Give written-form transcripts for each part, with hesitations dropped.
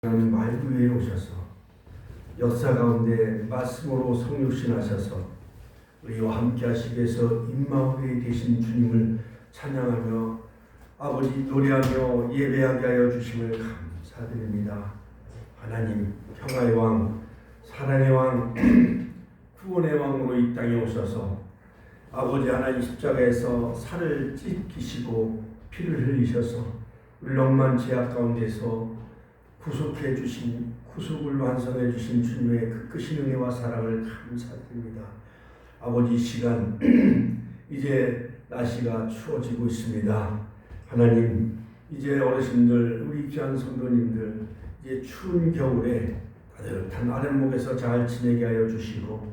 하나님 말구 위에 오셔서 역사 가운데 말씀으로 성육신하셔서 우리와 함께 하시기 위해서 임마누엘 되신 주님을 찬양하며 아버지 노래하며 예배하게 하여 주심을 감사드립니다. 하나님 평화의 왕, 사랑의 왕, 구원의 왕으로 이 땅에 오셔서 아버지 하나님 십자가에서 살을 찢기시고 피를 흘리셔서 울렁만 죄악 가운데서 구속해 주신, 구속을 완성해 주신 주님의 그 크신 은혜와 사랑을 감사드립니다. 아버지, 이 시간 이제 날씨가 추워지고 있습니다. 하나님, 이제 어르신들, 우리 귀한 성도님들 이제 추운 겨울에 따뜻한 아랫목에서 잘 지내게 하여 주시고,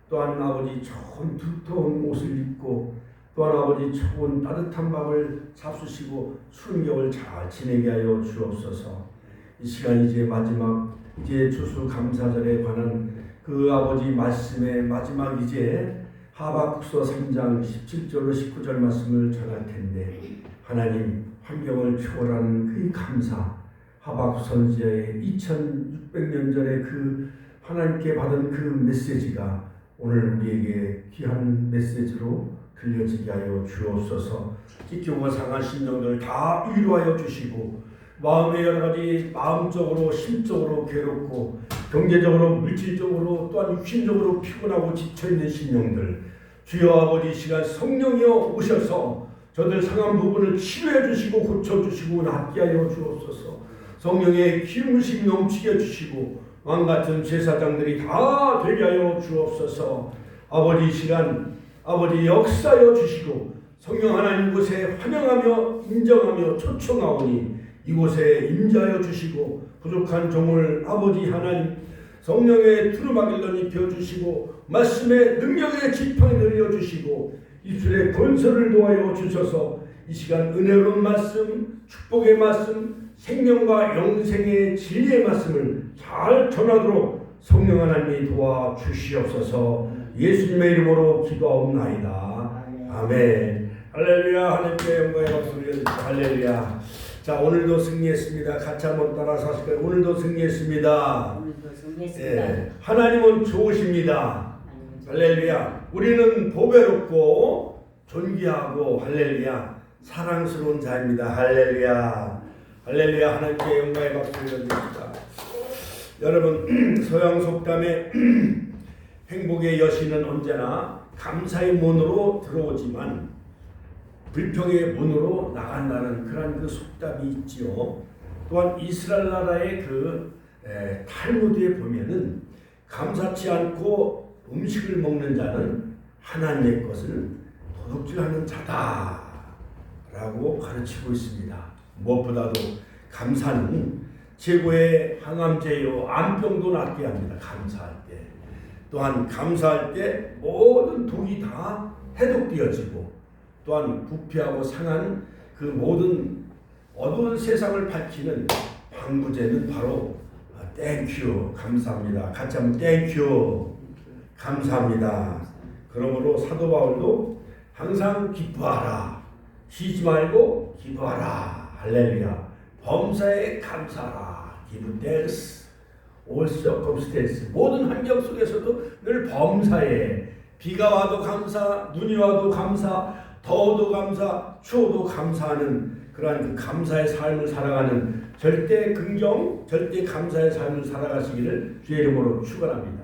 또한 아버지 좋은 두터운 옷을 입고, 또한 아버지 좋은 따뜻한 밥을 잡수시고 추운 겨울 잘 지내게 하여 주옵소서. 이 시간 이제 마지막 이제 추수감사절에 관한 그 아버지 말씀의 마지막 이제 하박국서 3장 17절로 19절 말씀을 전할 텐데, 하나님 환경을 초월하는 그 감사, 하박국 선지자의 2600년 전에 그 하나님께 받은 그 메시지가 오늘 우리에게 귀한 메시지로 들려지게 하여 주옵소서. 찢기고 상한 심령들 다 위로하여 주시고, 마음의 여러 가지 마음적으로 심적으로 괴롭고 경제적으로 물질적으로 또한 육신적으로 피곤하고 지쳐있는 심령들, 주여 아버지 시간 성령이여 오셔서 저들 상한 부분을 치료해 주시고 고쳐주시고 낫게 하여 주옵소서. 성령의 기름부심 넘치게 해주시고 왕같은 제사장들이 다 되게 하여 주옵소서. 아버지 시간 아버지 역사하여 주시고 성령 하나님 곳에 환영하며 인정하며 초청하오니 이곳에 임재하여 주시고 부족한 종을 아버지 하나님 성령의 두루마기를 입혀주시고 말씀의 능력의 지팡이를 늘려주시고 입술의 권세를 도하여 주셔서 이 시간 은혜로운 말씀, 축복의 말씀, 생명과 영생의 진리의 말씀을 잘 전하도록 성령 하나님이 도와주시옵소서. 예수님의 이름으로 기도하옵나이다. 아멘. 할렐루야. 하나님께 영광의 박수를 드립니다. 할렐루야. 자, 오늘도 승리했습니다. 같이 한번 따라서 하실까요? 오늘도 승리했습니다. 예, 하나님은 좋으십니다. 할렐루야. 우리는 보배롭고 존귀하고 할렐루야 사랑스러운 자입니다. 할렐루야. 할렐루야. 하나님께 영광의 박수를 드립니다. 여러분, 서양 속담에 행복의 여신은 언제나 감사의 문으로 들어오지만 불평의 문으로 나간다는 그런 그 속담이 있지요. 또한 이스라엘 나라의 그 탈무드에 보면은 감사치 않고 음식을 먹는 자는 하나님의 것을 도둑질하는 자다라고 가르치고 있습니다. 무엇보다도 감사는 최고의 항암제요, 암병도 낫게 합니다. 감사할 때. 또한 감사할 때 모든 독이 다 해독되어지고, 또한 부패하고 상한 그 모든 어두운 세상을 밝히는 방부제는 바로 땡큐, 감사합니다. 같이 한번 땡큐, 감사합니다. 그러므로 사도 바울도 항상 기뻐하라, 쉬지 말고 기뻐하라. 할렐루야. 범사에 감사하라. Give thanks, all circumstances. 모든 환경 속에서도 늘 범사에, 비가 와도 감사, 눈이 와도 감사, 더워도 감사, 추워도 감사하는 그러한 그 감사의 삶을 살아가는 절대 긍정, 절대 감사의 삶을 살아가시기를 주의 이름으로 축원합니다.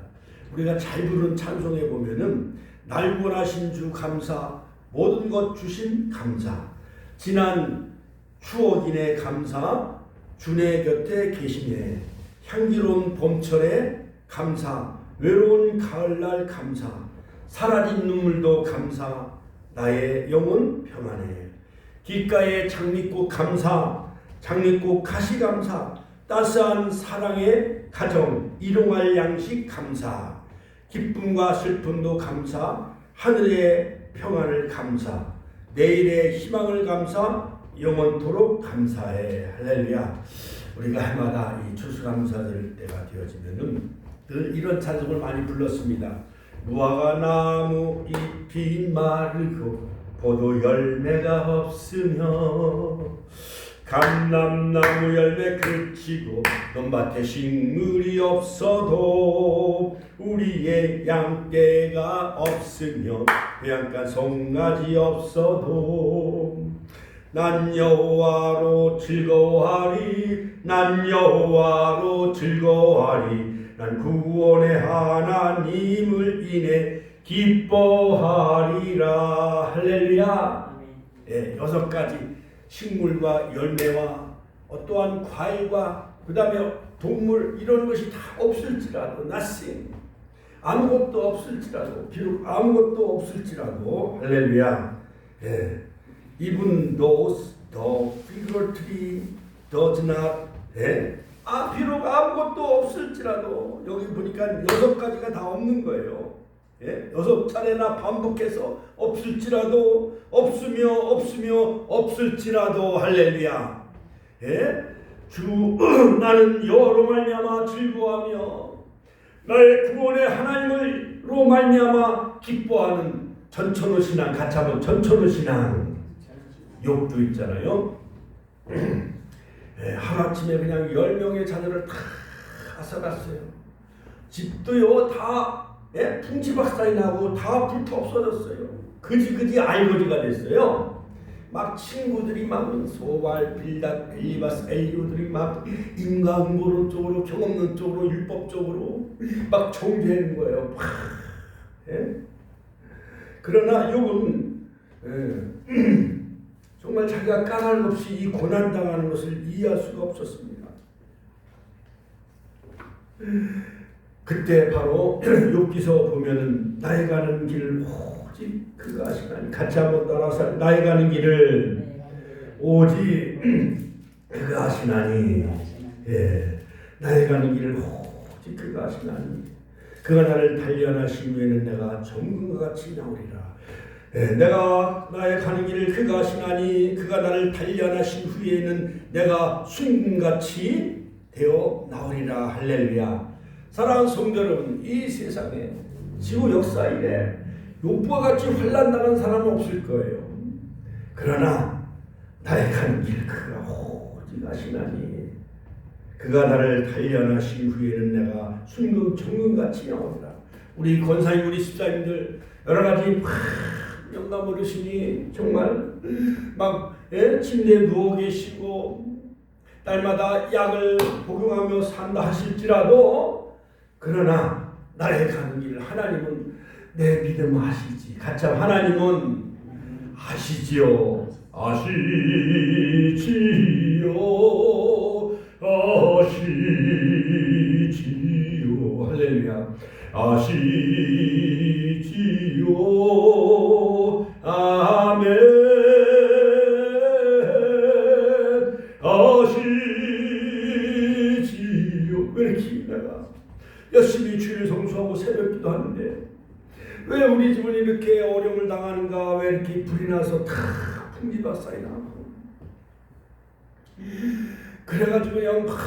우리가 잘 부르는 찬송에 보면은 날 구원하신 주 감사, 모든 것 주신 감사, 지난 추억인의 감사, 주내 곁에 계시네, 향기로운 봄철에 감사, 외로운 가을날 감사, 사라진 눈물도 감사, 나의 영혼 평안해. 길가의 장미꽃 감사, 장미꽃 가시 감사, 따스한 사랑의 가정, 일용할 양식 감사, 기쁨과 슬픔도 감사, 하늘의 평안을 감사, 내일의 희망을 감사, 영원토록 감사해. 할렐루야. 우리가 해마다 이 추수감사절 때가 되어지면은 늘 이런 찬송을 많이 불렀습니다. 무화과 나무 잎이 마르고 포도 열매가 없으며 감람나무 열매 그치고 논밭에 식물이 없어도 우리의 양떼가 없으며 배양간 송아지 없어도 난 여호와로 즐거워하리 난 여호와로 즐거워하리 난 구원의 하나님을 인해 기뻐하리라. 할렐루야. 예, 6가지 식물과 열매와 어떠한 과일과 그 다음에 동물 이런 것이 다 없을지라도 nothing 아무것도 없을지라도 비록 아무것도 없을지라도 할렐루야. 예. Even those the fig tree does not 비록 아무것도 없을지라도 여기 보니까 6가지가 다 없는 거예요. 6차례나 반복해서 없을지라도 없을지라도 할렐루야. 나는 여호와로 말미암아 즐거워하며 나의 구원의 하나님으로 말미암아 기뻐하는 전천후 신앙. 같이 한번 전천후 신앙. 욕도 있잖아요. 하루아침에 그냥 10명의 자녀를 다 앗아갔어요. 집도요 다 풍지박산이 나고 다 불타 없어졌어요. 그지 알거지가 됐어요. 막 친구들이 막 소발, 빌닷, 엘리바스, 엘리오들이 막 인과응보론 쪽으로 경험론 쪽으로 율법 쪽으로 막 정죄하는 거예요. 그러나 욥은 정말 자기가 까닭 없이 이 고난당하는 것을 이해할 수가 없었습니다. 그때 바로 욥기서 보면은 나의 가는 길을 오직 그가 아시나니. 같이 한번 따라서 나의 가는 길을 오직 그가 아시나니. 나의 가는 길을 오직 그가 아시나니. 그가 나를 단련하신 후에는 내가 정금과 같이 나오리라. 내가 나의 가는 길을 그가 아시나니. 그가 나를 단련하신 후에는 내가 순금같이 되어 나오리라. 할렐루야. 사랑하는 성도 여러분, 이 세상에 지구 역사 이래 욥과 같이 환난 당한 사람은 없을 거예요. 그러나 나의 가는 길 그가 오직 아시나니. 그가 나를 단련하신 후에는 내가 순금 정금같이 나오리라. 우리 권사님, 우리 집사님들 여러 가지 영감 어르신이 정말 막 침대에 누워 계시고 날마다 약을 복용하며 산다 하실지라도 그러나 나의 가는 길 하나님은 내 믿음 아시지. 같이 하나님은 아시지요. 아시지요. 할렐루야. 아시지요. 아멘. 아시지요. 왜 이렇게 내가 열심히 주일 성수하고 새벽기도 하는데 왜 우리 집은 이렇게 어려움을 당하는가? 왜 이렇게 불이 나서 다 풍지박산이 나고 그래가지고 그냥 막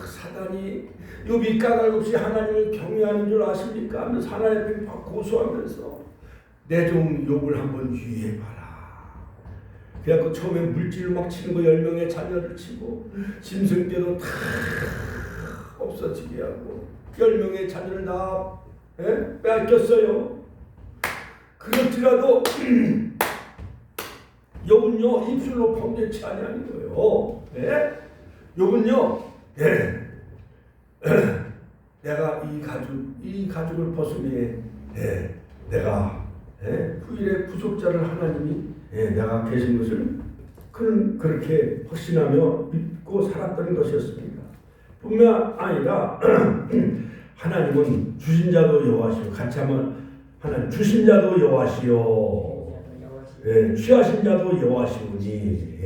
사단이 욥이 까닭 없이 하나님을 경외하는 줄 아십니까? 하면서 하나님 앞에 고소하면서 내 좀 욥을 한번 유의해봐라. 그래갖고 처음에 물질로 막 치는 거 10명의 자녀를 치고 짐승 때도 다 없어지게 하고 10명의 자녀를 다 빼앗겼어요. 그렇지라도 욥은요 입술로 범죄치 아니하는 거예요. 욥은요 내가 이 가죽을 벗으니 내가 후일에 구속자를 하나님이 내가 계신 것을 그는 그렇게 확신하며 믿고 살았던 것이었습니다. 뿐만 아니라 하나님은 주신 자도 여호와시오. 같이 한번 하나님 주신 자도 여호와시오. 취하신 자도 여호와시오니.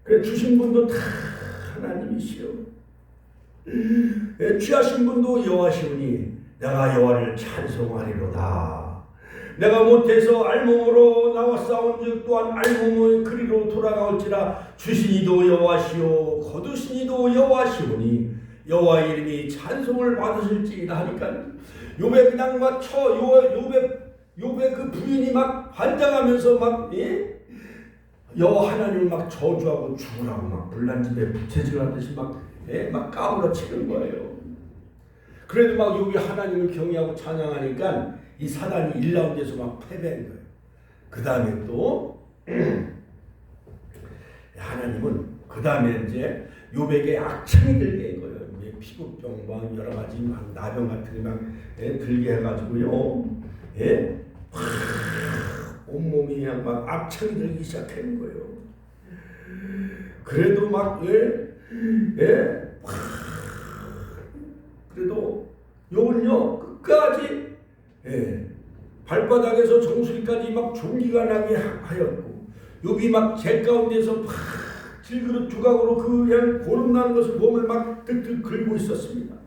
그래 주신 분도 다 하나님이시오. 취하신 분도 여호와시오니 내가 여호와를 찬송하리로다. 내가 못해서 알몸으로 나왔사온즉 또한 알몸의 그리로 돌아가올지라. 주신 이도 여호와시오 거두신 이도 여호와시오니 여호와 이름이 찬송을 받으실지이다 하니까 욥의 그냥 막 욥의 그 부인이 막 환장하면서 막 여호와 하나님을 막 저주하고 죽으라고 막 불난집에 부채질하듯이 막 까불어치는 거예요. 그래도 막 여기 하나님을 경외하고 찬양하니까 이 사단이 1라운드에서 막 패배한 거예요. 그 다음에 또 하나님은 그 다음에 이제 욥에게 악창이 들게 한 거예요. 피부병 막 여러 가지 막 나병 같은 게 막 들게 해가지고요. 온몸이 그냥 막 악창이 들기 시작하는 거예요. 그래도 막 그래도 욥은요 끝까지 발바닥에서 정수리까지 막 종기가 나게 하였고 욥이 막 제 가운데서 막 질그릇 조각으로 그냥 고름나는 것을 몸을 막 득득 긁고 있었습니다.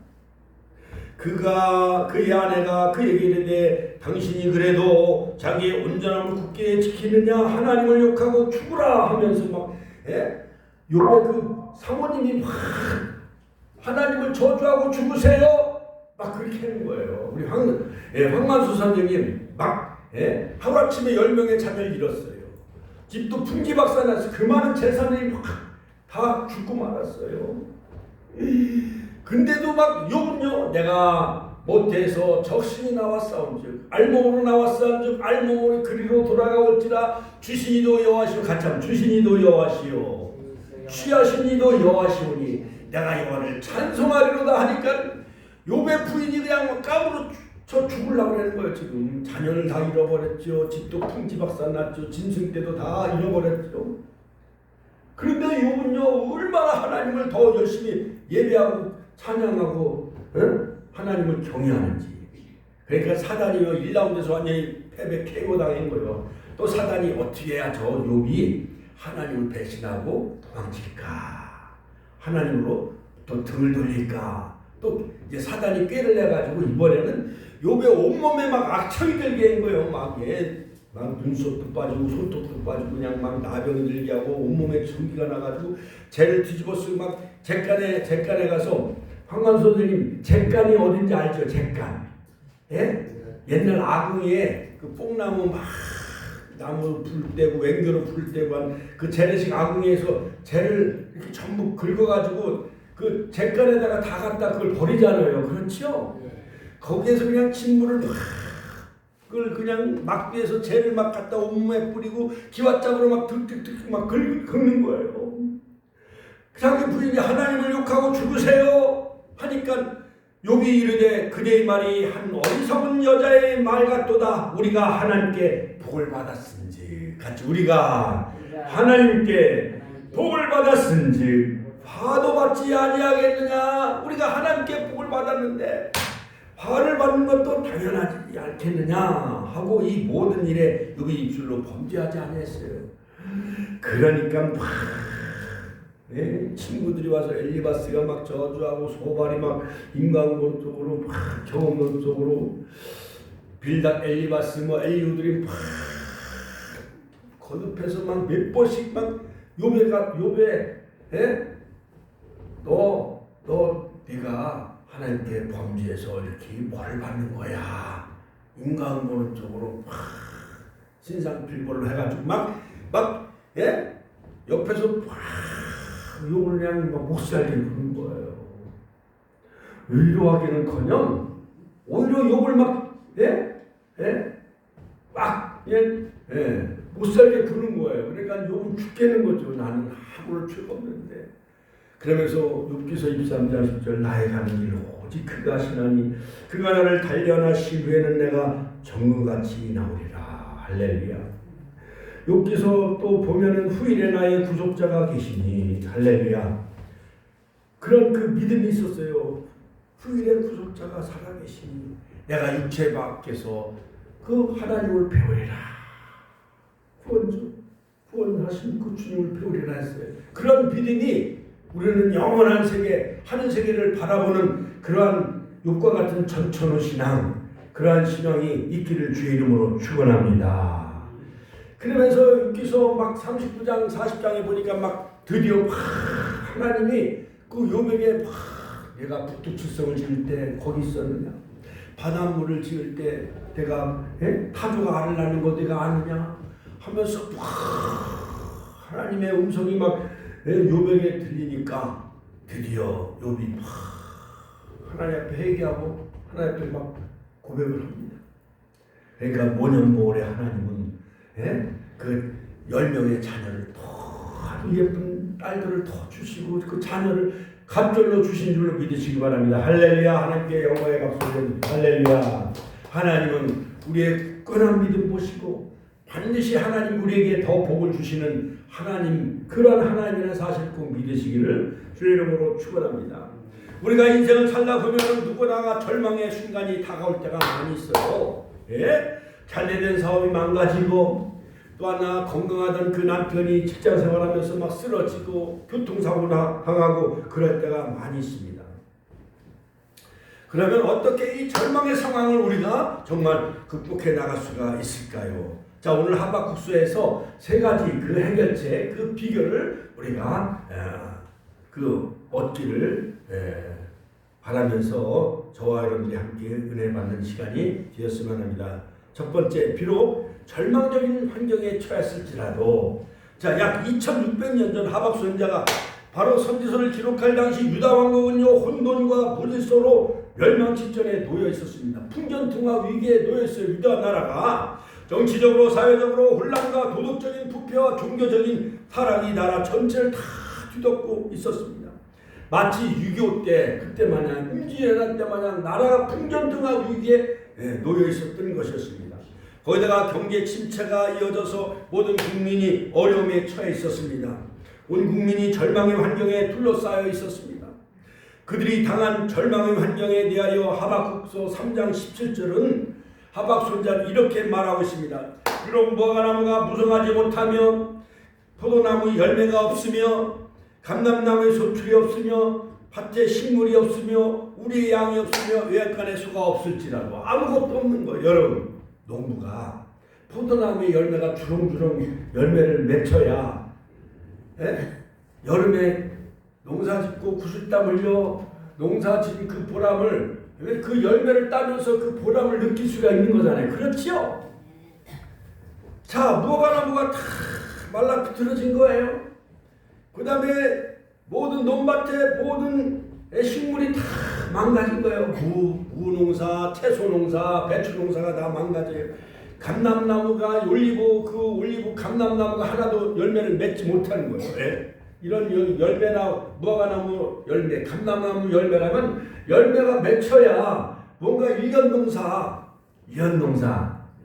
그의 아내가 그에게 이르되 당신이 그래도 자기의 온전함을 굳게 지키느냐 하나님을 욕하고 죽으라 하면서 막 욥의 그 사모님이 막 하나님을 저주하고 죽으세요 막 그렇게 하는 거예요. 우리 황만수 선생님 막 하루아침에 10명의 자녀를 잃었어요. 집도 풍지박산나서 그 많은 재산이 막 다 죽고 말았어요. 근데도 막 욥은요 내가 못해서 적신이 나왔사온즉 알몸으로 나왔사온즉 알몸으로 그리로 돌아가올지라 주신이도 여호와시오 같이 하면 주신이도 여호와시오 취하신이도 여호와시오니 내가 여호와를 찬송하리로다 하니까 욥의 부인이 그냥 까불어 저 죽으려고 하는 거예요. 지금 자녀를 다 잃어버렸죠. 집도 풍지박산 났죠. 짐승 때도 다 잃어버렸죠. 그런데 욥은요 얼마나 하나님을 더 열심히 예배하고 찬양하고 하나님을 경외하는지. 그러니까 사단이요 1라운드에서 완전히 패배 KO 당한 거예요. 또 사단이 어떻게 해야 저 욥이 하나님을 배신하고 도망칠까? 하나님으로 또 등을 돌릴까? 또 이제 사단이 꾀를 내가지고 이번에는 욥의 온몸에 막 악창이 들게 한 거예요. 막 눈썹도 빠지고 손톱도 빠지고 그냥 막 나병이 들게 하고 온몸에 전기가 나가지고 재를 뒤집어 쓰고 막 잿간에 가서 황만 선생님 잿간이 어딘지 알죠? 잿간. 옛날 아궁이에 그 뽕나무 막 나무 불 떼고 맹교로 불 떼고 한 그 재래식 아궁이에서 재를 이렇게 전부 긁어가지고 그 잿간에다가 다 갖다 그걸 버리잖아요. 그렇죠? 거기에서 그냥 진물을 막 그걸 그냥 막비에서 재를 막 갖다 온몸에 뿌리고 기와짝으로 막 득득득 막 긁는 거예요. 자기 부인이 하나님을 욕하고 죽으세요 하니까 욥이 이르되 그대의 말이 한 어리석은 여자의 말 같도다. 우리가 하나님께 복을 받았은지 같이 우리가 하나님께 복을 받았은지 화도 받지 아니하겠느냐. 우리가 하나님께 복을 받았는데 화를 받는 것도 당연하지 않겠느냐 하고 이 모든 일에 욥이 입술로 범죄하지 않았어요. 그러니까 친구들이 와서 엘리바스가 막 저주하고 소발이 막 인간론 쪽으로 막 경험론 쪽으로 빌닷 엘리바스 뭐 엘리우들이 막 거듭해서 막 몇 번씩 막 욥에 너 네가 하나님께 범죄해서 이렇게 벌을 받는 거야. 인간 보는 쪽으로 막 신상필벌로 해가지고 옆에서 막 욕을 그냥 막 못살게 부는 거예요. 위로하기는커녕 오히려 욕을 못살게 부는 거예요. 그러니까 욕은 죽겠는 거죠. 나는 아무런 죄가 없는데. 그러면서 욥기서 23장 10절 나의 가는 길 오직 그가 하시나니 그가 나를 단련하신 후에는 내가 정금같이 나오리라. 할렐루야. 욥기서 또 보면은 후일에 나의 구속자가 계시니 할렐루야. 그런 그 믿음이 있었어요. 후일에 구속자가 살아계시니 내가 육체 밖에서 그 하나님을 배우리라. 구원하신 그 주님을 배우리라 했어요. 그런 믿음이 우리는 영원한 세계, 하늘 세계를 바라보는 그러한 욥과 같은 전천후 신앙, 그러한 신앙이 있기를 주의 이름으로 축원합니다. 그러면서 욥기서 막 39장, 40장에 보니까 막 드디어 하나님이 그 욥에게 내가 북두칠성을 지을 때 거기 있었느냐? 바닷물을 지을 때 내가 타조가 알을 낳는 거 내가 아느냐? 하면서 하나님의 음성이 막 욥에게 들리니까 드디어 욥이 하나님 앞에 회개하고 하나님 앞에 막 고백을 합니다. 그러니까 모년보월에 하나님은 그 10명의 자녀를 아주 예쁜 딸들을 더 주시고 그 자녀를 갑절로 주신 줄로 믿으시기 바랍니다. 할렐루야. 하나님께 영광의 박수를 할렐루야. 하나님은 우리의 끈한 믿음 보시고 반드시 하나님 우리에게 더 복을 주시는 하나님, 그러한 하나님이라는 사실 꼭 믿으시기를 주의 이름으로 축원합니다. 우리가 인생을 살다 보면 누구나가 절망의 순간이 다가올 때가 많이 있어요. 잘된 사업이 망가지고 또 하나 건강하던 그 남편이 직장 생활하면서 막 쓰러지고 교통사고나 당하고 그럴 때가 많이 있습니다. 그러면 어떻게 이 절망의 상황을 우리가 정말 극복해 나갈 수가 있을까요? 자, 오늘 하박국서에서 세 가지 그 해결책, 그 비결을 우리가 얻기를 바라면서 저와 여러분들이 함께 은혜 받는 시간이 되었으면 합니다. 첫 번째, 비록 절망적인 환경에 처했을지라도 약 2600년 전 하박 선지자가 바로 선지서를 기록할 당시 유다 왕국은요 혼돈과 무질서로 멸망 직전에 놓여 있었습니다. 풍전등화 위기에 놓여 있어요. 유다 나라가 정치적으로 사회적으로 혼란과 도덕적인 부패와 종교적인 타락이 나라 전체를 다 뒤덮고 있었습니다. 마치 6.25 때 그때 마냥 임진왜란 때 마냥 나라가 풍전등화 위기에 놓여 있었던 것이었습니다. 거기다가 경제 침체가 이어져서 모든 국민이 어려움에 처해 있었습니다. 온 국민이 절망의 환경에 둘러싸여 있었습니다. 그들이 당한 절망의 환경에 대하여 하박국서 3장 17절은 하박 선지자는 이렇게 말하고 있습니다. 비록 무화과나무가 무성하지 못하며 포도나무 열매가 없으며 감람나무에 소출이 없으며 밭에 식물이 없으며 우리의 양이 없으며 외양간에 소가 없을지라도 아무것도 없는 거예요. 여러분, 농부가 포도나무의 열매가 주렁주렁 열매를 맺혀야 여름에 농사짓고 구슬땀 흘려 농사짓는 그 보람을, 그 열매를 따면서 그 보람을 느낄 수가 있는 거잖아요. 그렇지요? 자, 무화과나무가 다 말라 비틀어진 거예요. 그 다음에 모든 논밭에 모든 식물이 다 망가진 거예요. 무농사, 채소농사, 배추농사가 다 망가져요. 감람나무가 올리브 감람나무가 하나도 열매를 맺지 못하는 거예요. 이런 열매나 무화과나무 열매, 감람나무 열매라면 열매가 맺혀야 뭔가 일년농사,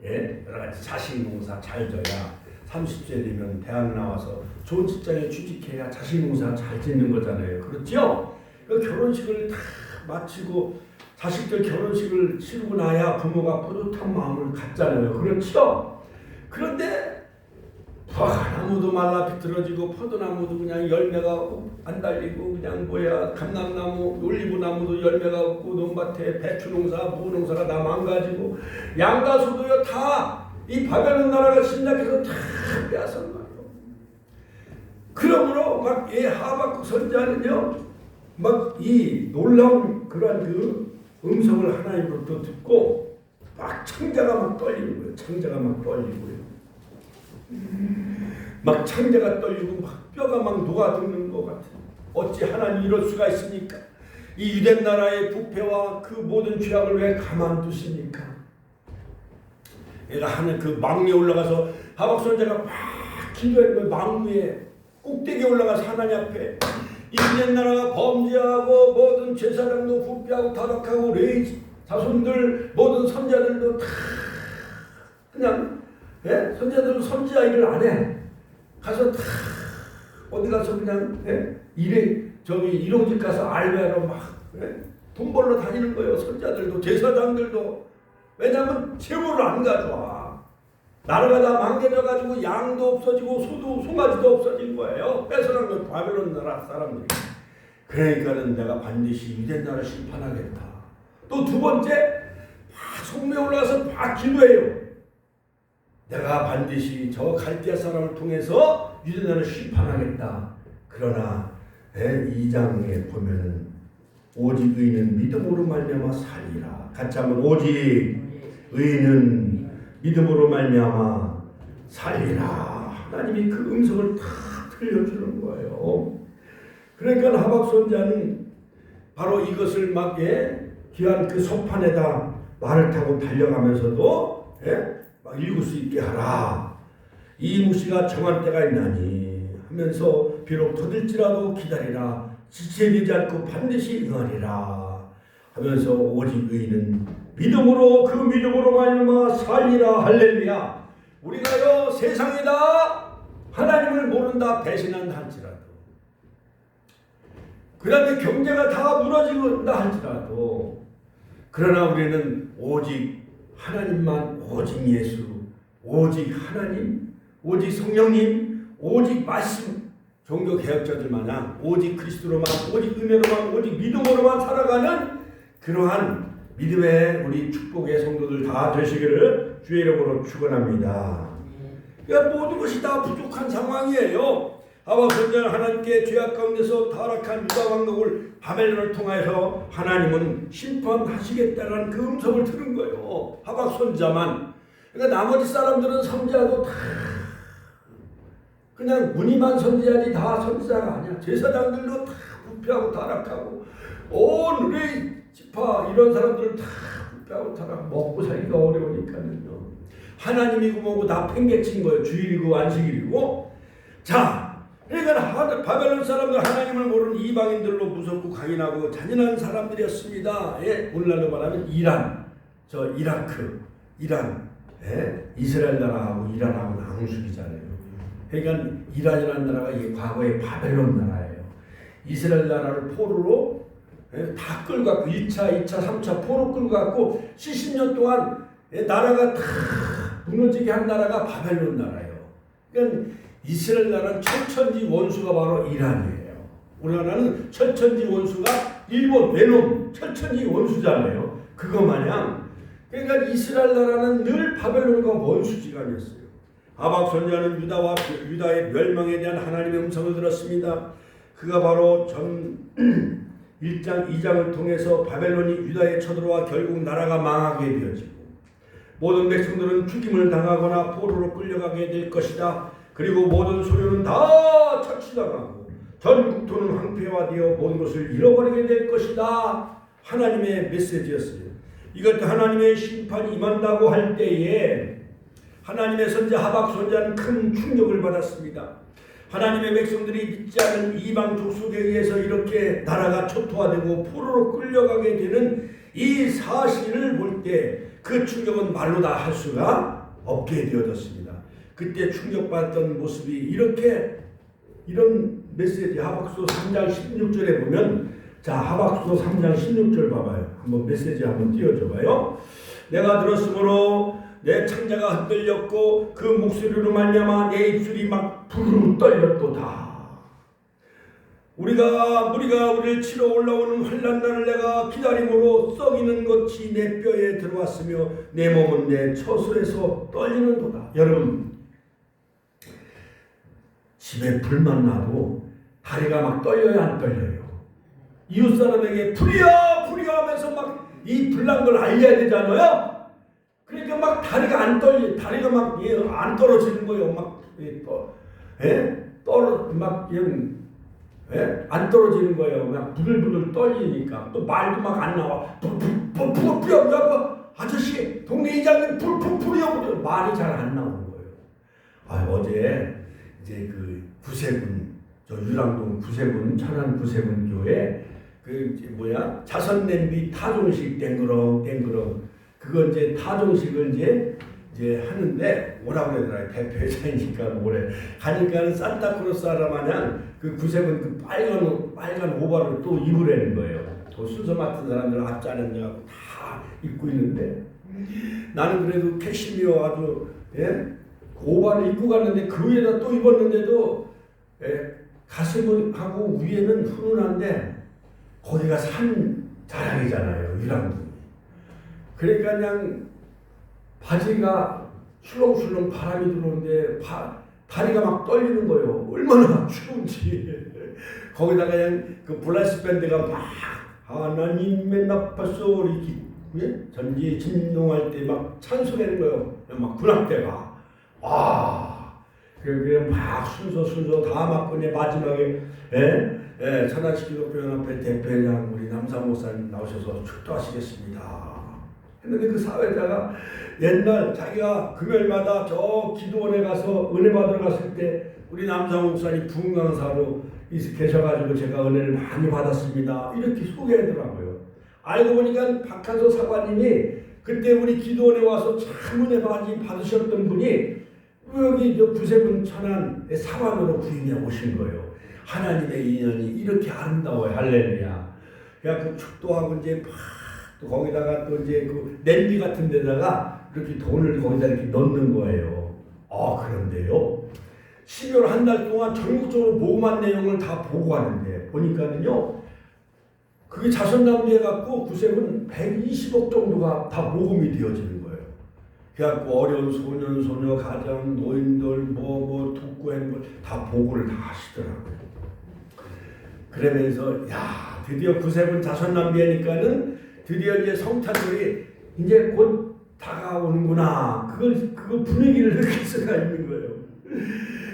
여러 가지 자식농사 잘 져야 30세 되면 대학 나와서 좋은 직장에 취직해야 자식농사 잘 짓는 거잖아요. 그렇죠? 결혼식을 다 마치고 자식들 결혼식을 치르고 나야 부모가 뿌듯한 마음을 갖잖아요. 그렇죠? 그런데 무화과나무도 말라 비틀어지고 포도나무도 그냥 열매가 안 달리고 그냥 감람나무, 올리브나무도 열매가 없고 논밭에 배추농사, 무농사가 다 망가지고 양가소도요 다 이 바벨론 나라가 침략해서 다 빼앗은 거예요. 그러므로 막 이 하박국 선지자는요 막 이 놀라운 그러한 그 음성을 하나님으로부터 듣고 막 창자가 막 떨리는 거예요. 창자가 막 떨리고요. 막 창자가 떨리고 막 뼈가 막 녹아드는 것 같아요. 어찌 하나님 이럴 수가 있습니까? 이 유대 나라의 부패와 그 모든 죄악을 왜 가만두십니까? 얘가 하는 그 망리에 올라가서 하박 선지자가 막 기도하는 망 위에 꼭대기에 올라가서 하나님 앞에 이 유대 나라가 범죄하고 모든 제사장도 부패하고 타락하고 레위 자손들 모든 선지자들도 다 그냥 선지자들은 선지자 일을 안 해. 가서 다 어디 가서 그냥 일용직 가서 알바로 막 돈 벌러 다니는 거예요. 선지자들도 제사장들도. 왜냐하면 재물을 안 가져와. 나라가 다 망개져가지고 양도 없어지고 소도 송아지도 없어진 거예요. 뺏어간 건 바벨론 나라 사람들이. 그러니까는 내가 반드시 유대 나라를 심판하겠다. 또 두 번째 성묘에 올라가서 막 기도해요. 내가 반드시 저 갈대아 사람을 통해서 유대 나라를 심판하겠다. 그러나 2장에 보면은 오직 의인은 믿음으로 말미암아 살리라. 같이 한번 오직 의인은 믿음으로 말미암아 살리라. 하나님이 그 음성을 다 흘려주는 거예요. 그러니까 하박 선지자는 바로 이것을 막 귀한 그 소판에다 말을 타고 달려가면서도 막 읽을 수 있게 하라. 이 묵시가 정할 때가 있나니 하면서 비록 더딜지라도 기다리라. 지체되지 않고 반드시 응하리라 하면서 오직 의인은 믿음으로 그 믿음으로 말미암아 살리라. 할렐루야. 우리가요 세상에다 하나님을 모른다 배신한다 할지라도, 그 다음에 경제가 다 무너진다 할지라도, 그러나 우리는 오직 하나님만, 오직 예수, 오직 하나님, 오직 성령님, 오직 말씀, 종교개혁자들 마냥 오직 그리스도로만, 오직 은혜로만, 오직 믿음으로만 살아가는 그러한 믿음의 우리 축복의 성도들 다 되시기를 주의 이름으로 축원합니다. 그러니까 모든 것이 다 부족한 상황이에요. 하박 선지자는 하나님께 죄악 가운데서 타락한 유다 왕국을 바벨론을 통하여서 하나님은 심판하시겠다라는 그 음성을 들은 거예요. 하박 선지자만. 그러니까 나머지 사람들은 선지자도 다 그냥 무늬만 선지자지 다 선지자가 아니야. 제사장들도 다 부패하고 타락하고, 온 레위 지파 이런 사람들은 다 부패하고 타락, 먹고 살기가 어려우니까요. 하나님이고 뭐고 다 팽개친 거예요. 주일이고 안식일이고. 자, 그러니까 바벨론 사람들, 하나님을 모르는 이방인들로 무섭고 강인하고 잔인한 사람들이었습니다. 오늘날로 말하면 이란, 이라크, 이란, 이스라엘 나라하고 이란하고는 앙숙이잖아요. 그러니까 이란이라는 나라가 과거의 바벨론 나라예요. 이스라엘 나라를 포로로 다 끌고 갔고, 1차, 2차, 3차 포로 끌고 갔고 70년 동안 나라가 다 무너지게 한 나라가 바벨론 나라예요. 그러니까 이스라엘 나라는 철천지 원수가 바로 이란이에요. 우리나라는 철천지 원수가 일본, 외놈, 철천지 원수잖아요. 그거 마냥. 그러니까 이스라엘 나라는 늘 바벨론과 원수지간이었어요. 하박 선지자는 유다의 멸망에 대한 하나님의 음성을 들었습니다. 그가 바로 전 1장, 2장을 통해서 바벨론이 유다에 쳐들어와 결국 나라가 망하게 되어지고, 모든 백성들은 죽임을 당하거나 포로로 끌려가게 될 것이다. 그리고 모든 소유는 다 착취당하고 전 국토는 황폐화되어 모든 것을 잃어버리게 될 것이다. 하나님의 메시지였어요. 이것도 하나님의 심판이 임한다고 할 때에 하나님의 선지자 하박 선지자는 큰 충격을 받았습니다. 하나님의 백성들이 믿지 않은 이방 족속에 의해서 이렇게 나라가 초토화되고 포로로 끌려가게 되는 이 사실을 볼 때 그 충격은 말로 다 할 수가 없게 되어졌습니다. 그때 충격받았던 모습이 이런 메시지, 하박서 3장 16절에 보면, 자, 하박서 3장 16절 봐봐요. 한번 메시지 한번 띄워줘봐요. 내가 들었으므로 내 창자가 흔들렸고 그 목소리로 말미암아 내 입술이 막 부르르 떨렸도다. 무리가 우리를 치러 올라오는 환난날을 내가 기다림으로 썩이는 것이 내 뼈에 들어왔으며 내 몸은 내 처소에서 떨리는도다. 여러분, 집에 불만 나도 다리가 막 떨려요, 안 떨려요? 이웃 사람에게 불이야 하면서 막 이 불난 걸 알려야 되잖아요. 그러니까 막 다리가 안 떨리, 다리가 막 안 떨어지는 거예요. 안 떨어지는 거예요. 막 부들부들 떨리니까. 또 말도 막 안 나와. 불 아저씨, 동네 이장님 불이요. 말이 잘 안 나오는 거예요. 어제 이제 그 구세군, 유랑동 구세군, 천안 구세군 교회 자선 냄비 타종식 땡그렁 그거 이제 타종식을 이제 하는데 오라고 그러더라고요. 대표회장이니까 오래 가니까는 산타크로스 하나 마냥 그 구세군 그 빨간 오바를 또 입으라는 거예요. 그 순서 맡은 사람들 앞자는 냐고 다 입고 있는데, 나는 그래도 캐시미어 아주 그 오바를 입고 갔는데 그 위에다 또 입었는데도 가슴하고 위에는 훈훈한데 거기가 산 자락이잖아요, 유랑동이. 그러니까 그냥 바지가 술렁술렁 바람이 들어오는데 다리가 막 떨리는 거예요. 얼마나 추운지. 거기다가 그냥 그 블라스 밴드가 막 하나님의 나팔 소리 전기 진동할 때 막 찬송하는 거예요. 막 군악대가. 그냥 막 순서 다 맞고 이제 마지막에 천안시 기독교연합회 대표회장 우리 남상 목사님 나오셔서 축도하시겠습니다. 했는데 그 사회자가 옛날 자기가 금요일마다 저 기도원에 가서 은혜 받으러 갔을 때 우리 남상 목사님 부흥 강사로 계셔가지고 제가 은혜를 많이 받았습니다. 이렇게 소개하더라고요. 알고 보니까 박한서 사관님이 그때 우리 기도원에 와서 참 은혜 많이 받으셨던 분이 여기 구세군 천안의 사관으로 부임해 오신 거예요. 하나님의 인연이 이렇게 아름다워요. 할렐루야. 그래갖고 축도하고 이제 또 거기다가 또 이제 그 냄비 같은 데다가 이렇게 돈을 거기다 이렇게 넣는 거예요. 그런데요. 12월 한 달 동안 전국적으로 모금한 내용을 다 보고하는데 보니까는요. 그게 자선담비해 갖고 구세군 120억 정도가 다 모금이 되어지는 거예요. 그래갖고 어려운 소년, 소녀, 가정, 노인들, 독거하는 걸 다 보고를 다 하시더라고요. 그러면서 드디어 구세군 자선담비하니까는 드디어 이제 성탄절이 이제 곧 다가오는구나. 그걸 분위기를 느낄 수가 있는 거예요.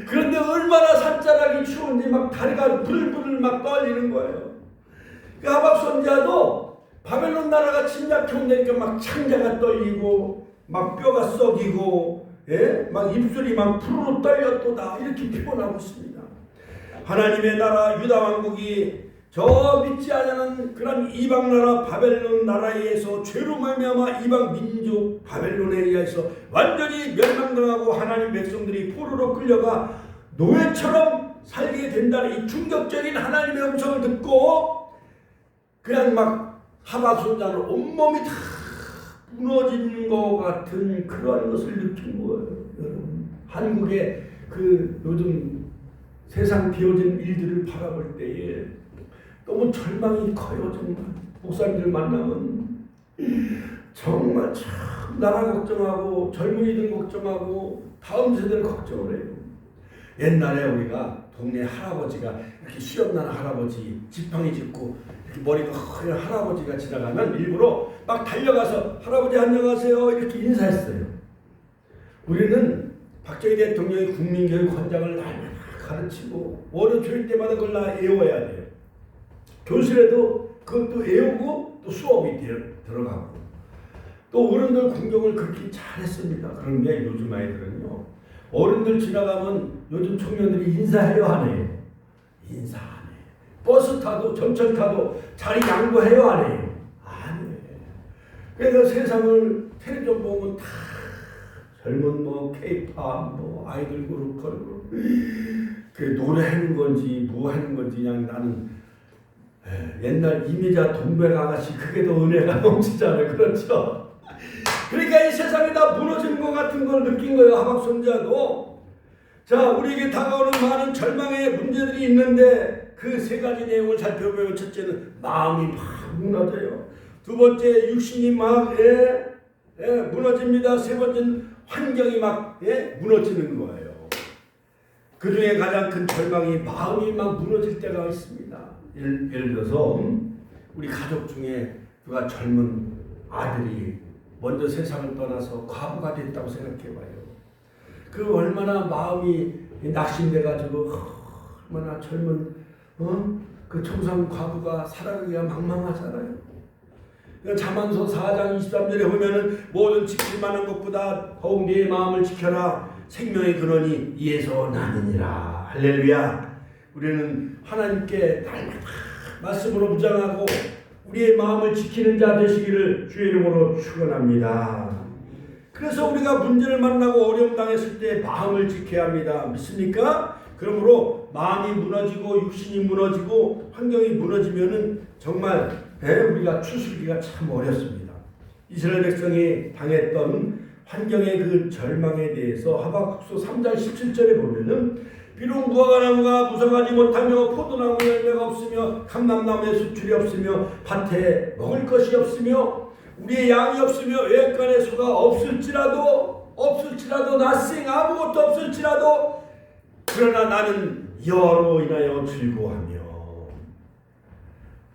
그런데 얼마나 산자락이 추운지 막 다리가 부들부들 막 떨리는 거예요. 그 하박 선지자도 바벨론 나라가 침략해 온다니까 막 창자가 떨리고 막 뼈가 썩이고 막 입술이 막 푸르르 떨렸도다 이렇게 피곤하고 있습니다. 하나님의 나라 유다 왕국이 저 믿지 않는 그런 이방 나라 바벨론 나라에 의해서 죄로 말미암아 이방 민족 바벨론에 의해서 완전히 멸망당하고 하나님 백성들이 포로로 끌려가 노예처럼 살게 된다는 이 충격적인 하나님의 음성을 듣고 그냥 막 하박 선지자는 온몸이 다 무너진 것 같은 그런 것을 느낀 거예요. 여러분 한국의 그 요즘 세상 되어진 일들을 바라볼 때에 너무 절망이 커요. 정말 목사님들 만나면 정말 참 나라 걱정하고 젊은이들 걱정하고 다음 세대를 걱정을 해요. 옛날에 우리가 동네 할아버지가 이렇게 수염난 할아버지 지팡이 짚고 이렇게 머리가 허연 할아버지가 지나가면 일부러 막 달려가서 할아버지 안녕하세요 이렇게 인사했어요. 우리는 박정희 대통령이 국민교육헌장을 날마다 가르치고 월요 조일 때마다 그걸 다 외워야 돼요. 교실에도 그것도 외우고 또 수업이 들어가고 또 어른들 공경을 그렇게 잘했습니다. 그런데 요즘 아이들은요 어른들 지나가면 요즘 청년들이 인사해요 안 해요? 인사 안 해요. 버스 타도 전철 타도 자리 양보해요 안 해요? 안 해요. 그래서 세상을 텔레비전 보면 다 젊은 케이팝 아이들 그룹 걸고 그 노래하는 건지 뭐 하는 건지 그냥 나는 옛날 이미자 동백 아가씨 그게 더 은혜가 넘치잖아요. 그렇죠? 그러니까 이 세상이 다 무너지는 것 같은 걸 느낀 거예요. 하박 선지자도. 자, 우리에게 다가오는 많은 절망의 문제들이 있는데 그 세 가지 내용을 살펴보면 첫째는 마음이 막 무너져요. 두 번째 육신이 막 무너집니다. 세 번째는 환경이 막 무너지는 거예요. 그 중에 가장 큰 절망이 마음이 막 무너질 때가 있습니다. 예를 들어서 우리 가족 중에 누가 젊은 아들이 먼저 세상을 떠나서 과부가 됐다고 생각해봐요. 그 얼마나 마음이 낙심돼가지고 얼마나 젊은 그 청산 과부가 살아가기가 망망하잖아요. 잠언서 4장 23절에 보면은 모든 지킬 만한 것보다 더욱 네 마음을 지켜라. 생명의 근원이 이에서 나느니라. 할렐루야. 우리는 하나님께 날마다 말씀으로 무장하고 우리의 마음을 지키는 자 되시기를 주의 이름으로 축원합니다. 그래서 우리가 문제를 만나고 어려움 당했을 때 마음을 지켜야 합니다. 믿습니까? 그러므로 마음이 무너지고 육신이 무너지고 환경이 무너지면은 정말 우리가 추스르기가 참 어렵습니다. 이스라엘 백성이 당했던 환경의 그 절망에 대해서 하박국서 3장 17절에 보면은 비록 무화과나무가 무성하지 못하며 포도나무 열매가 없으며 감람나무에 수출이 없으며 밭에 먹을 것이 없으며 우리의 양이 없으며 외양간에 소가 없을지라도 낫생 아무것도 없을지라도 그러나 나는 여호와로 인하여 즐거워하며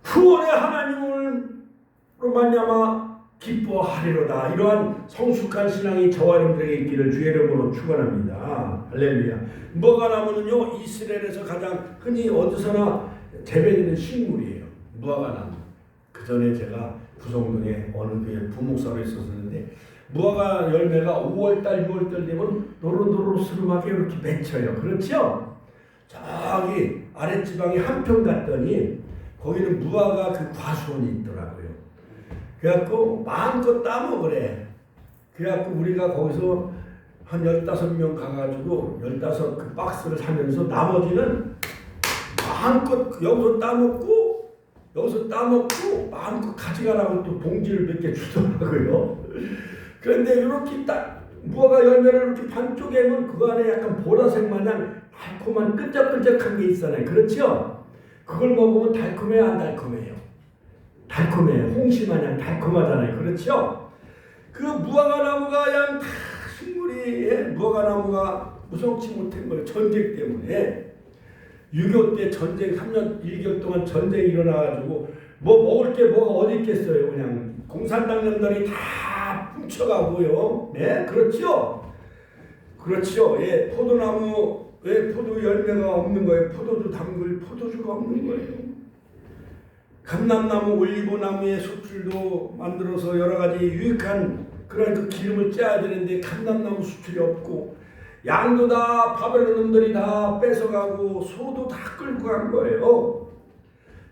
구원의 하나님으로 말미암아 기뻐하리로다. 이러한 성숙한 신앙이 저와 여러분들에게 있기를 주의 이름으로 축원합니다. 할렐루야. 무화과나무는요 이스라엘에서 가장 흔히 어디서나 재배되는 식물이에요. 무화과나무. 그 전에 제가 부성동에 어느 교회 부목사로 있었는데 무화과 열매가 5월달 6월달 되면 노릇노릇 스름하게 이렇게 맺혀요. 그렇죠? 저기 아랫지방에 한평 갔더니 거기는 무화과 그 과수원이 있더라고요. 그래갖고 마음껏 따먹으래. 그래갖고 우리가 거기서 한 15명 가가지고 15 그 박스를 사면서 나머지는 마음껏 여기서 따먹고 마음껏 가져가라고 또 봉지를 몇 개 주더라고요. 그런데 이렇게 딱 무화과 열매를 이렇게 반쪽에면 그 안에 약간 보라색 마냥 달콤한 끈적끈적한 게 있잖아요. 그렇죠? 그걸 먹으면 달콤해요, 안 달콤해요? 달콤해요. 홍시 마냥 달콤하잖아요. 그렇죠? 그 무화과나무가 그냥 다 식물이 무화과나무가 무성치 못한 거예요. 전쟁 때문에. 6.25 때 전쟁 3년 1개월 동안 전쟁이 일어나가지고 뭐 먹을 게 뭐가 어디 있겠어요. 그냥 공산당 놈들이 다 훔쳐가고요. 네, 그렇죠. 그렇죠. 예, 포도나무 왜 포도 열매가 없는 거예요. 포도주 담글 포도주가 없는 거예요. 감람나무, 올리브나무의 수출도 만들어서 여러 가지 유익한 그런 그 기름을 짜야 되는데 감람나무 수출이 없고 양도 다 바벨론 놈들이 다 뺏어가고 소도 다 끌고 간 거예요.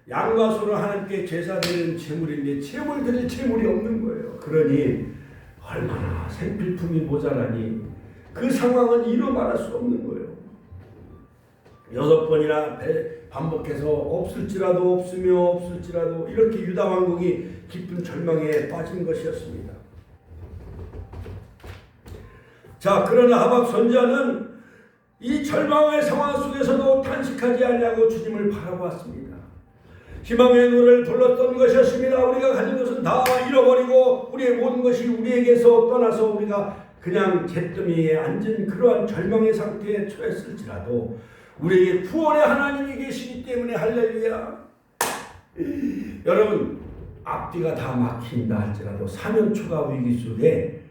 양과 소는 하나님께 제사드리는 제물인데 제물 드릴 제물이 없는 거예요. 그러니 얼마나 생필품이 모자라니 그 상황은 이루 말할 수 없는 거예요. 6번이나 반복해서 없을지라도 이렇게 유다 왕국이 깊은 절망에 빠진 것이었습니다. 자, 그러나 하박 선지자는 이 절망의 상황 속에서도 탄식하지 아니하고 주님을 바라보았습니다. 희망의 노래를 불렀던 것이었습니다. 우리가 가진 것은 다 잃어버리고 우리의 모든 것이 우리에게서 떠나서 우리가 그냥 잿더미에 앉은 그러한 절망의 상태에 처했을지라도 우리에게 구원의 하나님이 계시기 때문에 할렐루야. 여러분 앞뒤가 다 막힌다 할지라도 사면초가 위기 속에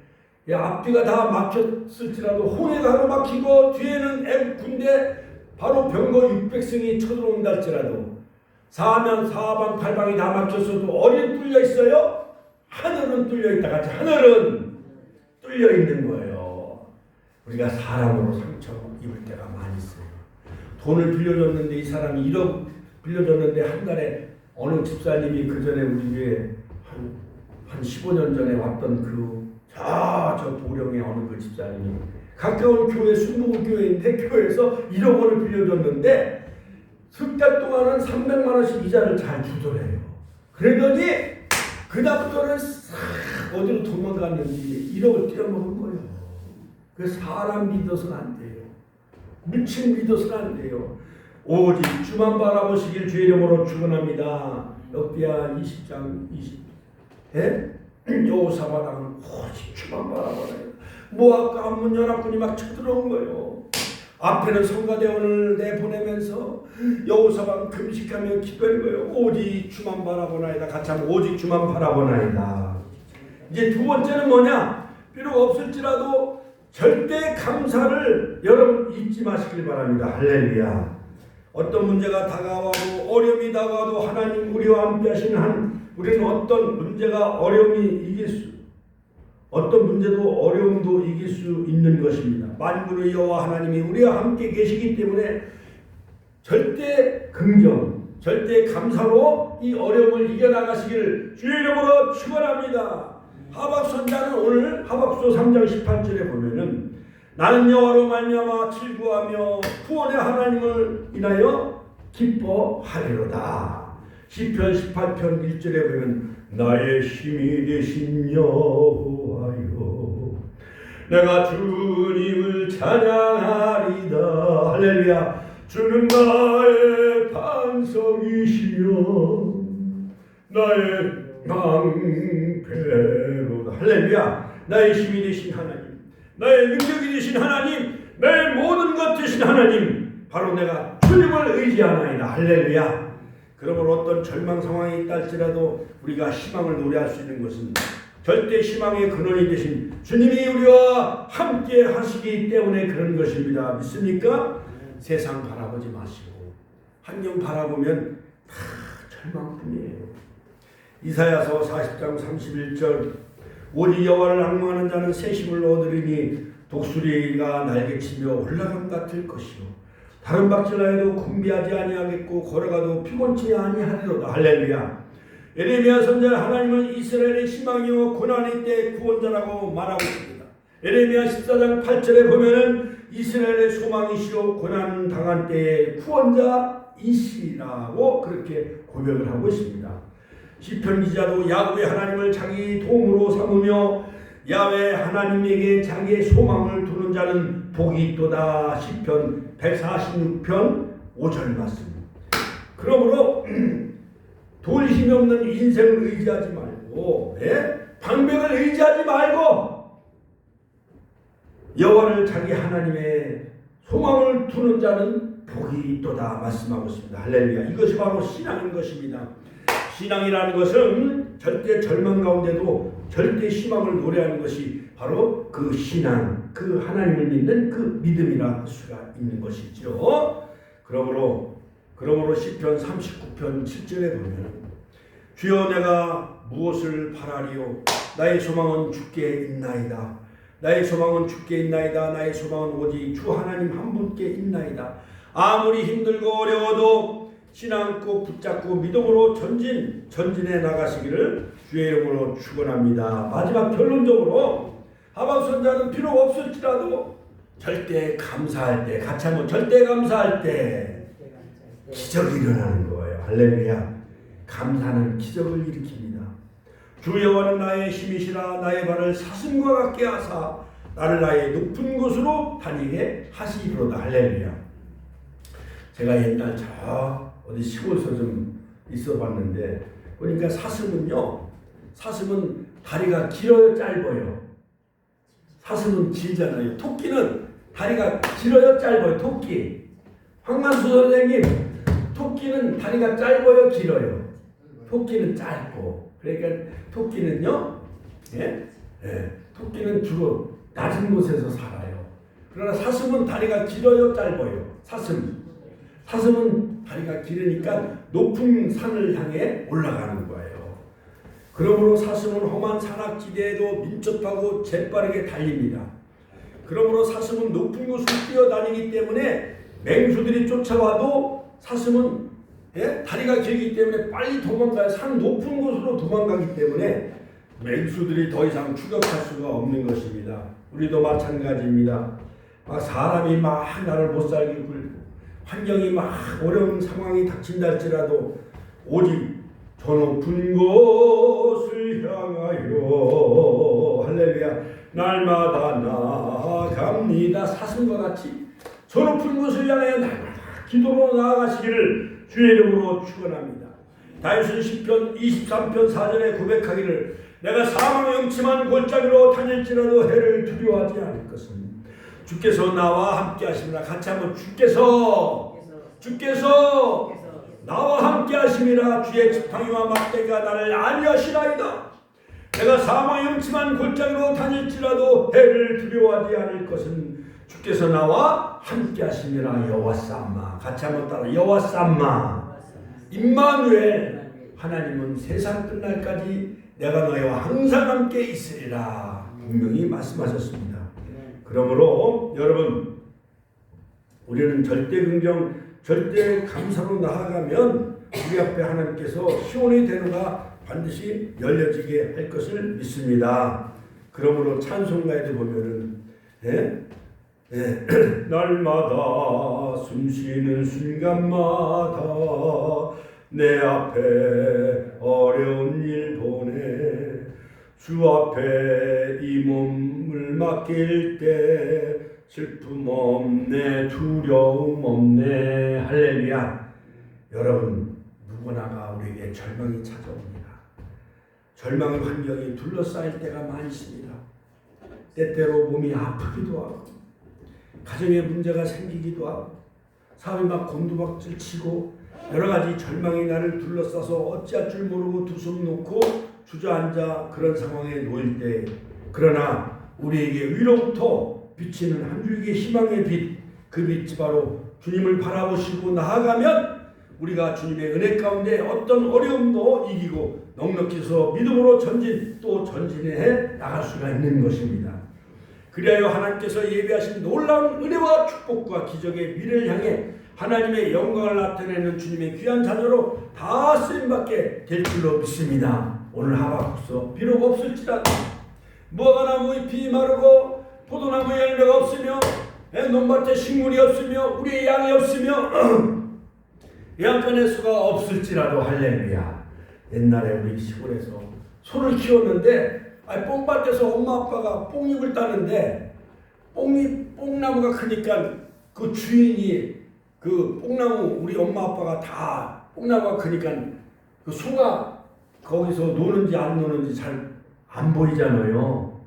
앞뒤가 다 막혔을지라도 홍해가 하루 막히고 뒤에는 애국 군대 바로 병거 600승이 쳐들어온다 할지라도 사방 팔방이 다 막혔어도 어디는 뚫려 있어요? 하늘은 뚫려 있다 같이 하늘은 뚫려 있는 거예요. 우리가 사람으로 상처 입을 때가 많이 있어요. 돈을 빌려줬는데 이 사람이 1억 빌려줬는데 한 달에 어느 집사님이 그 전에 우리 교회 한 15년 전에 왔던 저 보령의 어느 그 집사님이 가까운 교회 순복음교회인데 교회에서 1억 원을 빌려줬는데 석 달 동안은 300만 원씩 이자를 잘 주더래요. 그러더니 그다음부터는 어디로 도망갔는지 1억을 떼어먹은 거예요. 그래서 사람 믿어서는 안 돼요. 미친 믿어서는 안 돼요. 오직 주만 바라보시길 주의 이름으로 축원합니다. 역대하 20장 20에 여호사밧은 오직 주만 바라보아요. 모압과 암몬 연합군이 막 쳐들어온 거예요. 앞에는 성가대원을 내보내면서 여호사밧은 금식하며 기도하는 거예요. 오직 주만 바라보나이다. 같이 하면 오직 주만 바라보나이다. 이제 두 번째는 뭐냐? 비록 없을지라도 절대 감사를 여러분 잊지 마시길 바랍니다. 할렐루야. 어떤 문제가 다가와도 어려움이 다가와도 하나님 우리와 함께 하시는 한 우리는 어떤 문제가 어떤 문제도 어려움도 이길 수 있는 것입니다. 만군의 여호와 하나님이 우리와 함께 계시기 때문에 절대 긍정, 절대 감사로 이 어려움을 이겨나가시기를 주의 이름으로 축원합니다. 하박 선지자는 오늘 하박서 3장 18절에 보면은 나는 여호와로 말미암아 즐거워하며 구원의 하나님을 인하여 기뻐하리로다. 시편 18편 1절에 보면 나의 힘이 되신 여호와여 내가 주님을 찬양하리다. 할렐루야. 주는 나의 반석이시며 나의 방패로다. 할렐루야. 나의 힘이 되신 하나님, 나의 능력이 되신 하나님, 나의 모든 것 되신 하나님, 바로 내가 주님을 의지하나이다. 할렐루야. 그러므로 어떤 절망 상황이 있다 할지라도 우리가 희망을 노래할 수 있는 것은 절대 희망의 근원이 되신 주님이 우리와 함께 하시기 때문에 그런 것입니다. 믿습니까? 세상 바라보지 마시고 환경 바라보면 다 절망뿐이에요. 이사야서 40장 31절 오직 여호와를 앙망하는 자는 새 힘을 얻으리니 독수리가 날개치며 올라감 같을 것이요 다른 박질하여도 군비하지 아니하겠고 걸어가도 피곤치 아니하리로다. 할렐루야. 예레미야 선지자 하나님은 이스라엘의 희망이요 고난의 때 구원자라고 말하고 있습니다. 예레미야 14장 8절에 보면은 이스라엘의 소망이시요 고난 당한 때의 구원자이시라고 그렇게 고백을 하고 있습니다. 시편 기자도 야훼 하나님을 자기 도움으로 삼으며 야훼 하나님에게 자기의 소망을 두는 자는 복이 있도다. 시편 146편 5절 말씀. 그러므로 도울 힘이 없는 인생을 의지하지 말고 방백을 의지하지 말고 여호와를 자기 하나님의 소망을 두는 자는 복이 있도다 말씀하고 있습니다. 할렐루야. 이것이 바로 신앙인 것입니다. 신앙이라는 것은 절대 절망 가운데도 절대 희망을 노래하는 것이 바로 그 신앙, 그 하나님을 믿는 그 믿음이라 할 수가 있는 것이죠. 그러므로 시편 39편 7절에 보면 주여 내가 무엇을 바라리요 나의 소망은 주께 있나이다. 나의 소망은 주께 있나이다. 나의 소망은 오직 주 하나님 한 분께 있나이다. 아무리 힘들고 어려워도 신앙 꼭 붙잡고 믿음으로 전진해 나가시기를 주의 이름으로 축원합니다. 마지막 결론적으로 하박국 선지자는 비록 없을지라도 절대 감사할 때, 같이 한번 절대 감사할 때 기적이 일어나는 거예요. 할렐루야. 감사는 기적을 일으킵니다. 주 여호와는 나의 힘이시라 나의 발을 사슴과 같게 하사 나를 나의 높은 곳으로 다니게 하시리로다. 할렐루야. 제가 옛날 저 어디 시골서 좀 있어 봤는데 그러니까 사슴은 다리가 길어요 짧아요? 사슴은 길잖아요. 토끼는 다리가 길어요 짧아요? 토끼. 황만수 선생님, 토끼는 다리가 짧아요 길어요? 토끼는 짧고. 그러니까 토끼는요, 토끼는 주로 낮은 곳에서 살아요. 그러나 사슴은 다리가 길어요 짧아요? 사슴은 다리가 길으니까 높은 산을 향해 올라가는 거예요. 그러므로 사슴은 험한 산악지대에도 민첩하고 재빠르게 달립니다. 그러므로 사슴은 높은 곳을 뛰어다니기 때문에 맹수들이 쫓아와도 사슴은 다리가 길기 때문에 빨리 도망가요. 산 높은 곳으로 도망가기 때문에 맹수들이 더 이상 추격할 수가 없는 것입니다. 우리도 마찬가지입니다. 사람이 나를 못 살게 굴고 환경이 어려운 상황이 닥친다 할지라도 오직 저 높은 곳을 향하여 할렐루야 날마다 나아갑니다. 사슴과 같이 저 높은 곳을 향하여 날마다 기도로 나아가시기를 주의 이름으로 축원합니다. 다윗은 시편 23편 4절에 고백하기를 내가 사망의 음침한 골짜기로 다닐지라도 해를 두려워하지 않을 것은 주께서 나와 함께 하심이라. 같이 한번 주께서 나와 함께 하심이라. 주의 지팡이와 막대기가 나를 안위하시나이다. 내가 사망의 음침한 골짜기로 다닐지라도 해를 두려워하지 않을 것은 주께서 나와 함께 하심이라. 여호와 삼마. 같이 한번 따라 여호와 삼마. 임마누엘. 하나님은 세상 끝날까지 내가 너희와 항상 함께 있으리라. 분명히 말씀하셨습니다. 그러므로 여러분 우리는 절대 긍정 절대 감사로 나아가면 우리 앞에 하나님께서 시온의 대로가 반드시 열려지게 할 것을 믿습니다. 그러므로 찬송가에도 보면은 날마다 숨쉬는 순간마다 내 앞에 어려운 일 보내 주 앞에 이 몸을 맡길 때 슬픔 없네 두려움 없네. 할렐루야. 여러분 누구나가 우리에게 절망이 찾아옵니다. 절망의 환경이 둘러싸일 때가 많이 있습니다. 때때로 몸이 아프기도 하고 가정에 문제가 생기기도 하고 사람이 곤두박질 치고 여러 가지 절망이 나를 둘러싸서 어찌할 줄 모르고 두 손 놓고 주저앉아 그런 상황에 놓일 때, 그러나 우리에게 위로부터 비치는 한 줄기의 희망의 빛, 그 빛이 바로 주님을 바라보시고 나아가면 우리가 주님의 은혜 가운데 어떤 어려움도 이기고 넉넉히서 믿음으로 또 전진해 나갈 수가 있는 것입니다. 그리하여 하나님께서 예비하신 놀라운 은혜와 축복과 기적의 미래를 향해 하나님의 영광을 나타내는 주님의 귀한 자녀로 다 쓰임받게 될 줄로 믿습니다. 오늘 하박국서 비록 없을지라도 무화과나무 잎이 마르고 포도나무 열매가 없으며 논밭에 식물이 없으며 우리의 양이 없으며 양간의 수가 없을지라도 할렐루야. 옛날에 우리 시골에서 소를 키웠는데 뽕밭에서 엄마 아빠가 뽕잎을 따는데 뽕나무가 크니까 그 주인이 그 뽕나무 우리 엄마 아빠가 다 뽕나무가 크니까 그 소가 거기서 노는지 안 노는지 잘 안 보이잖아요.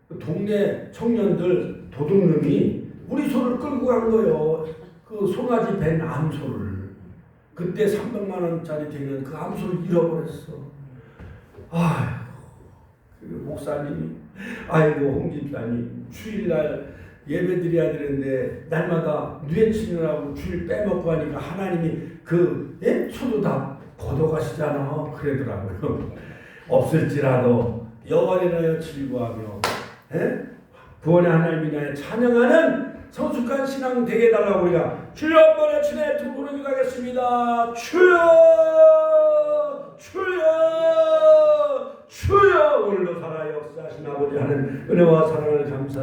그 동네 청년들 도둑놈이 우리 소를 끌고 간 거예요. 그 송아지 밴 암소를. 그때 300만 원짜리 되는 그 암소를 잃어버렸어. 그 목사님이 아이고 홍집사님 주일날 예배 드려야 되는데 날마다 누에 치느라고 주일 빼먹고 하니까 하나님이 소도 다 걷어가시잖아 그러더라고요. 없을지라도 여호와를 인하여 즐거워하며 구원의 하나님을 인하여 찬양하는 성숙한 신앙 되게 해달라고 우리가 주여 한번 외치네 두 분을 기도하겠습니다. 주여 주여 주여. 오늘도 살아 역사하신 아버지 하는 은혜와 사랑을 감사